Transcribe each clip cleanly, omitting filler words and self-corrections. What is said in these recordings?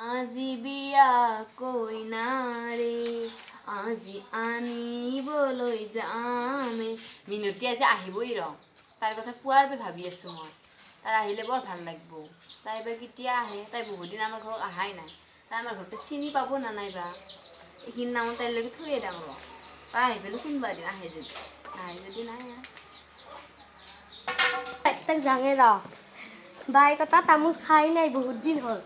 আজি বিয়া কইনাৰে আজি আনিবলৈ যামে। মিনতি আজি আহিবই ৰ, তাইৰ কথা পুৱাৰ পৰা ভাবি আছোঁ মই। তাই আহিলে বৰ ভাল লাগিব। তাই এবাৰ কেতিয়া আহে, তাই বহুত দিন আমাৰ ঘৰত অহাই নাই। তাই আমাৰ ঘৰটো চিনি পাব না নাইবা, এইখিনি নামত তাইলৈকে থৈয়ে যাম ৰ। তাই আহি পেলাই কোনবা দিন আহে যদি, নাহে যদি নাই আৰু। তাক যাঙে ৰ, বাই কটা তামোল খাই নাই বহুত দিন হ'ল।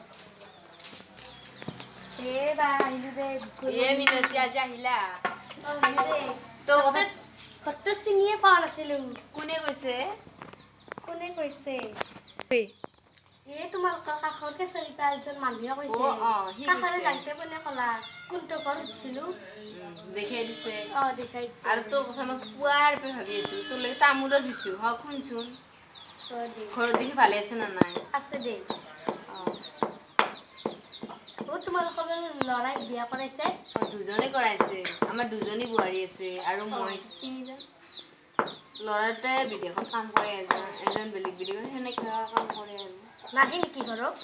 মিনতি আজি আহিলা? তোৰ কথা ঘৰটো চিনিয়ে পোৱা নাছিলো। কোনে কৈছে? কোনে কৈছে? তোমালোকৰ কাষতে চলিতা এজন মানুহে কৈছে। সি কাষৰে কৈছে। যাওঁতে কোনে ক'লা কোনটো ঘৰ সুধিছিলো। দেখাই দিছে। দেখাই দিছে। আৰু তোৰ কথা মই পুৱাৰ পৰা ভাবি আছো, তোৰ লাগি তামোলৰ দিছো হওক শুনচোন। ঘৰত দেখি ভালে আছে না নাই? আছে দে। তোমালোকৰ ল'ৰাই বিয়া কৰাইছে? দুজনে কৰাইছে, আমাৰ দুজনী বোৱাৰী আছে আৰু মই তিনিজন। ল'ৰাটোৱে বিদেশত কাম কৰে, এজন বেলেগ বিদেশত, সেনেকুৱা কাম কৰে আৰু। নাহে নেকি ঘৰত?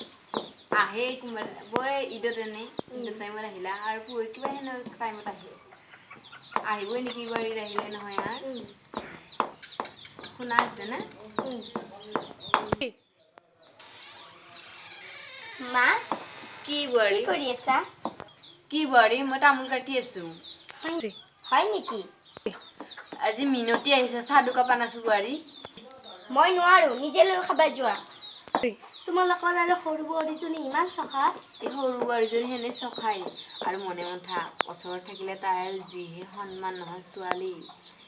আহে কোনোবা বই ঈদত এনেই ঈদৰ টাইমত আহিলা আৰু কিবা সেনে টাইমত আহে। আহিবই নেকি এইবাৰ ঈদ আহিলে নহয় আৰু। শুনা হৈছে নে? মা কি কি বোৱাৰী? কৰি আছা? কি বোৱাৰী? মই তামোল কাটি আছো। হয় নেকি? আজি মিনতি আহিছে, চাহ দুকাপ আনাছো বোৱাৰী। মই নোৱাৰো, নিজে লৈ খাবা যোৱা। তোমালোকৰ আৰু সৰু বোৱাৰীজনী ইমান চখা। এই সৰু বোৱাৰীজনী সেনে চখাই আৰু মনে মন থাক, ওচৰত থাকিলে তাই আৰু যিহে সন্মান নহয় ছোৱালী।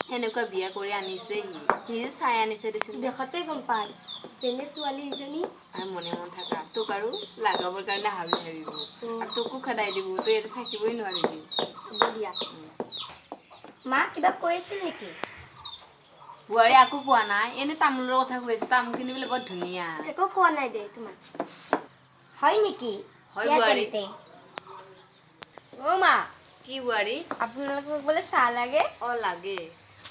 সেনেকুৱা বিয়া কৰি আনিছে সি চাই আনিছে দেচোন। দেখতে গম পায় যেনে ছোৱালীজনী। আৰু মনে মন থাকা, তোক আৰু লাগাবৰ কাৰণে হাবি ভাবিব আৰু তোকো খেদাই দিব, তই ইয়াতে থাকিবই নোৱাৰিবি। হ'ব দিয়া। মা কিবা কৈ আছিল নেকি? বোৱাৰী একো কোৱা নাই, এনেই তামোলৰ কথা কৈ আছে, তামোল খিনি বোলে বৰ ধুনীয়া। একো কোৱা নাই দে তোমাক। হয় নেকি? হয় দিয়া বোৱাৰী। তেন্তে। অ' মা, কি বোৱাৰী? আপোনালোকক বোলে চাহ লাগে? লাগে।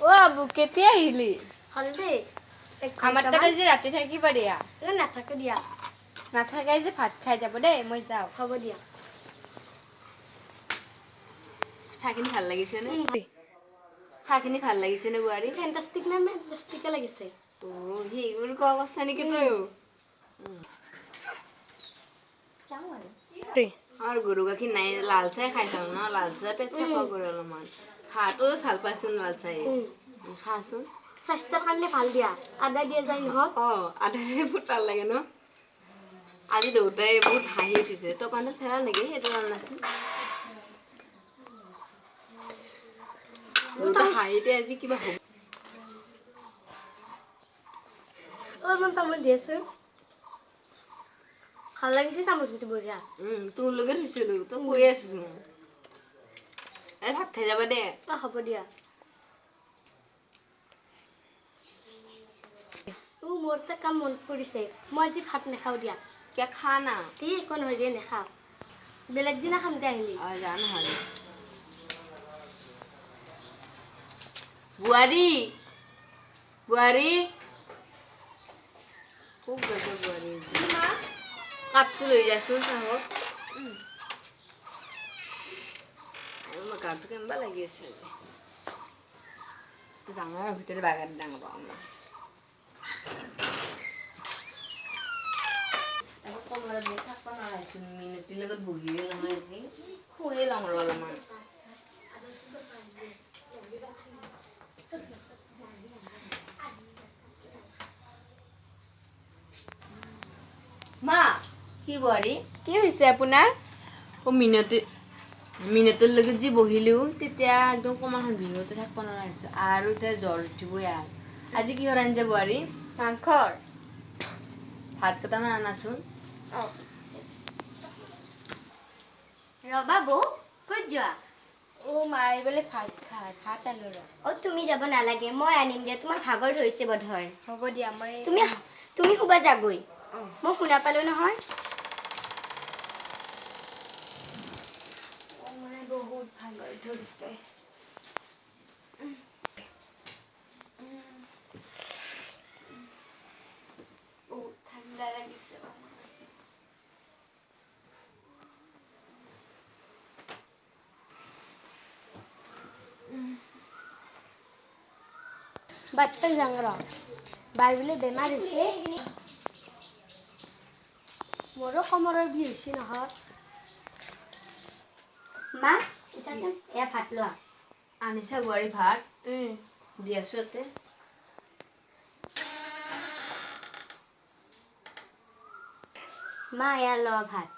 অ' আবু কেতিয়া আহিলি? হ'ল দেই। আমাৰ তাত আজি ৰাতি থাকিবা দিয়া। নাথাকে দিয়া। নাথাকাই যে ভাত খাই যাব দেই, মই যাওঁ। হ'ব দিয়া। চাহখিনি ভাল লাগিছে নে? চাহখিনি ভাল লাগিছে নে বোৱাৰী? ফেণ্টাষ্টিক নে মেণ্টাষ্টিকে লাগিছে? সেইবোৰ কোৱা কৈছা নেকি তইও? যাওঁ আৰু। আৰু গৰু গাখীৰ নাই, লাল চাই খাই থাক ন, লাল চাহ পেট চাফা কৰে অলপমান। খা, তইও ভাল পাইছোন লাল চাহ, খাচোন। স্বাস্থ্যৰ কাৰণে ভাল দিয়া, আদা দিয়া যায় নহয়। আদা দিলে বহুত ভাল লাগে ন? আজি দেউতাই বহুত হাঁহি উঠিছে, তই পানীত ফেৰা নেকি? সেইটো জানাচোন। দেউতা হাঁহিতে আজি কিবা হ'ব। অলপমান তামোল দিয়াচোন। ভাল লাগিছে তামোলখিনি বঢ়িয়া। তোৰ লগত থৈছিলো, তই কৈ আছোচোন। ভাত খাই যাবা দে। হ'ব দিয়া। মোৰ এটা কাম মনত পৰিছে, মই আজি ভাত নাখাওঁ দিয়া। কিয়, খা না। একো নহয় দিয়া, নাখাওঁ। বেলেগ দিনা খাম দে আহিলে। যা নহ'লে। বোৱাৰী, বোৱাৰী। খুব গছৰ বোৱাৰী আজি। কাপটো লৈ যাচোন চাহত। মোৰ গাটো কেনেবা লাগি আছে। জাঙৰ ভিতৰত বাগৰ ডাঙৰ পাওঁ মই। থাকিব নোৱাৰাইছোন, মিনতিৰ লগত বহিলে নহয় আজি, শুয়ে লওঁ আৰু অলপমান। মা, কি বোৱাৰী? কি হৈছে আপোনাৰ? মিনতিৰ লগত যি বহিলোঁ, তেতিয়া একদম কোমাখন বিষতে থাকিব নোৱাৰা হৈছোঁ আৰু এতিয়া জ্বৰ উঠিবই আৰু। আজি কিহৰ আঞ্জা বোৱাৰী? মাংসৰ। ভাত কেইটামান আনাচোন। ৰবা বৌ, ক'ত যোৱা? অ' মায়ে বোলে ভাত খায়, ভাত আনো ৰ। তুমি যাব নালাগে, মই আনিম দিয়া, তোমাৰ ভাগৰ ধৰিছে বোধহয়। হ'ব দিয়া, মই তুমি শুবা যাগৈ, মই শুনা পালো নহয়। বহুত ভাগৰ ধৰিছে। বহুত ঠাণ্ডা লাগিছে। বাটতে যাং ৰ বাৰ বোলে বেমাৰ হৈছে মোৰো কমৰৰ বিষ হৈছে নহয় মা উঠাচোন এয়া ভাত লোৱা আনিছা বোৱাৰী ভাত দি আছো ইয়াতে মা এয়া লোৱা ভাত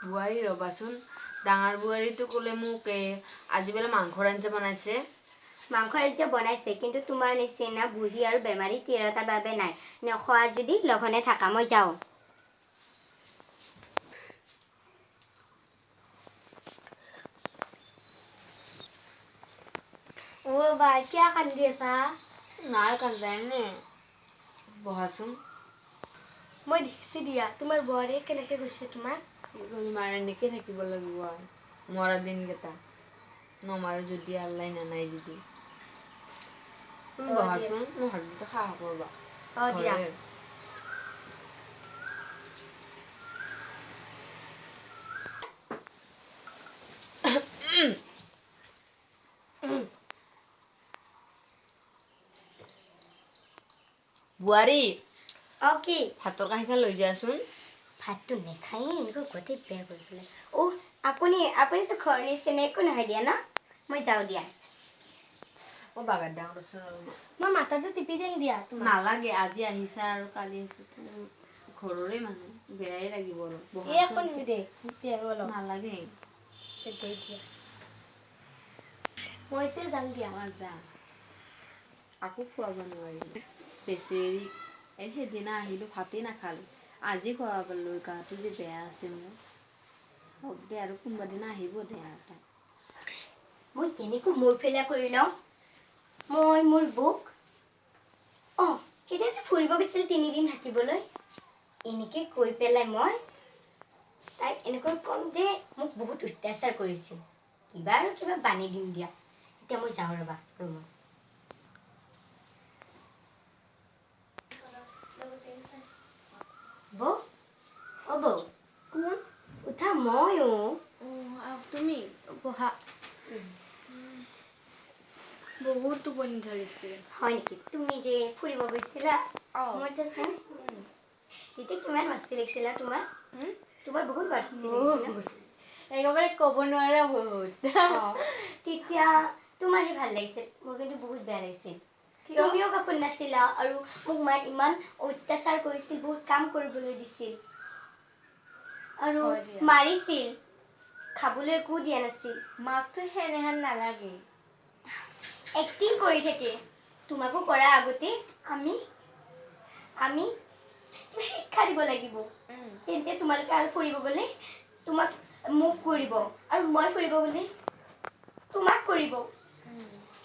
বোৱাৰী ৰবাচোন ডাঙৰ বোৱাৰীটো ক'লে মোক আজি বোলে মাংসৰ আঞ্জা বনাইছে মাংসৰ আঞ্জা বনাইছে কিন্তু তোমাৰ নিচিনা বুঢ়ী আৰু বেমাৰী তিৰোতাৰ বাবে নাই নখোৱা যদি লঘনে থাকা মই যাওঁ অ' বা কিয় কান্দি আছা নাই কান্দাই নে বহাচোন মই দেখিছোঁ দিয়া তোমাৰ বোৱাৰীয়ে কেনেকৈ গৈছে তোমাক কি কৰিম আৰু এনেকৈ থাকিব লাগিব আৰু মৰা দিনকেইটা নমাৰো যদি আল্লাই নানাই যদি তুমি বহাচোন মোৰ হাতটো সাহ কৰবা অঁ দিয়া বোৱাৰী অঁ কি ভাতৰ কাঁহীখন লৈ যাচোন ভাতটো নেখায়ে এনেকৈ গোটেই বেয়া কৰি পেলাই অ' আপুনি যে ঘৰ নিচিনা একো নহয় দিয়া ন মই যাওঁ দিয়া মই বাগাৰ ডাঙৰ ৰচোন আৰু মই মাথাটো টিপি দিম দিয়া নালাগে আজি আহিছা আৰু কালি আহিছা ঘৰৰে মানুহ বেয়াই লাগিব আৰু নালাগে মই এতিয়া যাম দিয়া যা আকৌ খুৱাব নোৱাৰিলোঁ বেচেৰি সেইদিনা আহিলোঁ ভাতেই নাখালোঁ আজি খুৱাব পাৰিলোঁ গাটো যে বেয়া আছে মোৰ হওক দে আৰু কোনোবা দিনা আহিব দে আৰু তাই মই কেনেকৈ মোৰ ফেলা কৰি লওঁ মই মোৰ বুক অঁ কেতিয়া যে ফুৰিব গৈছিল 3 দিন থাকিবলৈ এনেকৈ কৈ পেলাই মই তাইক এনেকৈ ক'ম যে মোক বহুত অত্যাচাৰ কৰিছিল কিবা আৰু কিবা বানি দিম দিয়া এতিয়া মই যাওঁ ৰ'বা ৰুমত বৌ অ' বৌ কোন উঠা ময়ো তুমি বহা বহুত টোপনি ধৰিছে হয় নেকি তুমি যে ফুৰিব গৈছিলা মনত আছে তেতিয়া কিমান মাস্তি লাগিছিলা তোমাৰ বহুত মাস্তি লাগিছিলা একেবাৰে ক'ব নোৱাৰা বহুত তেতিয়া তোমাৰহে ভাল লাগিছিল মোৰ কিন্তু বহুত বেয়া লাগিছিল তুমিও কাপোৰ নাছিলা আৰু মোক মায়ে ইমান অত্যাচাৰ কৰিছিল বহুত কাম কৰিবলৈ দিছিল আৰু মাৰিছিল খাবলৈ একো দিয়া নাছিল মাকতো সেনেহেন নালাগে এক্টিং কৰি থাকে তোমাকো কৰা আগতে আমি শিক্ষা দিব লাগিব তেন্তে তোমালোকে আৰু ফুৰিব গ'লে মোক কৰিব আৰু মই ফুৰিব গ'লে তোমাক কৰিব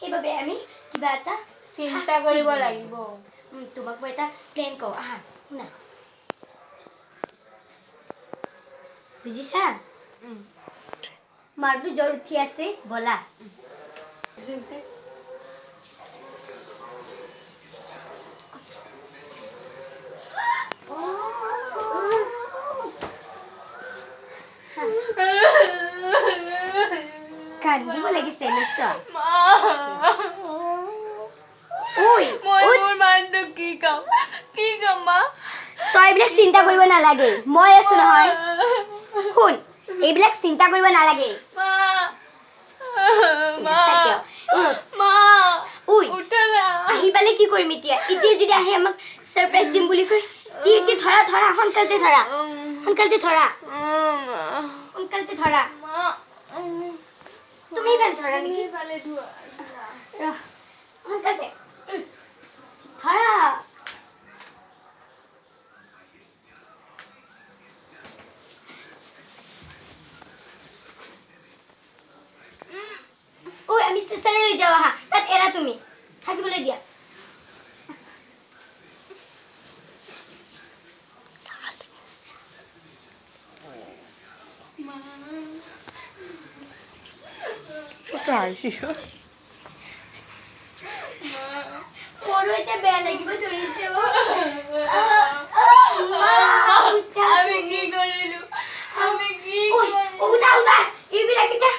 সেইবাবে আমি কিবা এটা চিন্তা কৰিব লাগিব তোমাক মই এটা প্লেন কওঁ আহা শুনা বুজিছা মাৰটো জ্বৰ উঠি আছে ব'লা কান্দিব লাগিছে নিশ্চয় তই এইবিলাক চিন্তা কৰিব নালাগে মই আছো নহয় শুন এইবিলাক চিন্তা কৰিব নালাগে আহি পালে কি কৰিম এতিয়া যদি আহে আমাক সাৰপ্ৰাইজ দিম বুলি কয় ধৰা সোনকালতে ধৰা তুমি ভাল ধৰা নেকি সোনকালতে ধৰা আমি চেচাৰে লৈ যাওঁ আহা তাত এৰা তুমি থাকিবলৈ দিয়া মোৰো এতিয়া বেয়া লাগিব ধৰিছে উঠা এইবিলাক এতিয়া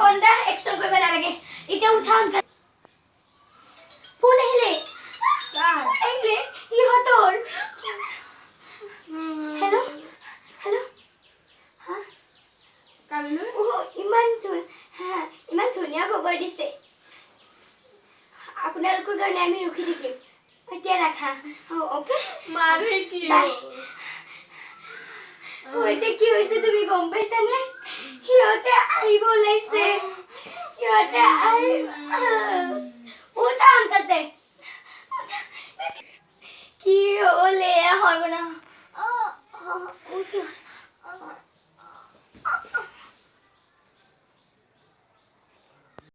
কন্দা একশ্যন কৰিব নালাগে এতিয়া উঠা সোনকালে ফোন আহিলে কাৰণে আমি ৰখি থাকিম এতিয়া ৰাখা অ'কে মাৰে কি বাই এতিয়া কি হৈছে তুমি গম পাইছানে সিহঁতে আহিব ওলাইছে সিহঁতে উঠা আনকাতে কি হ'লে সৰ্বনাশ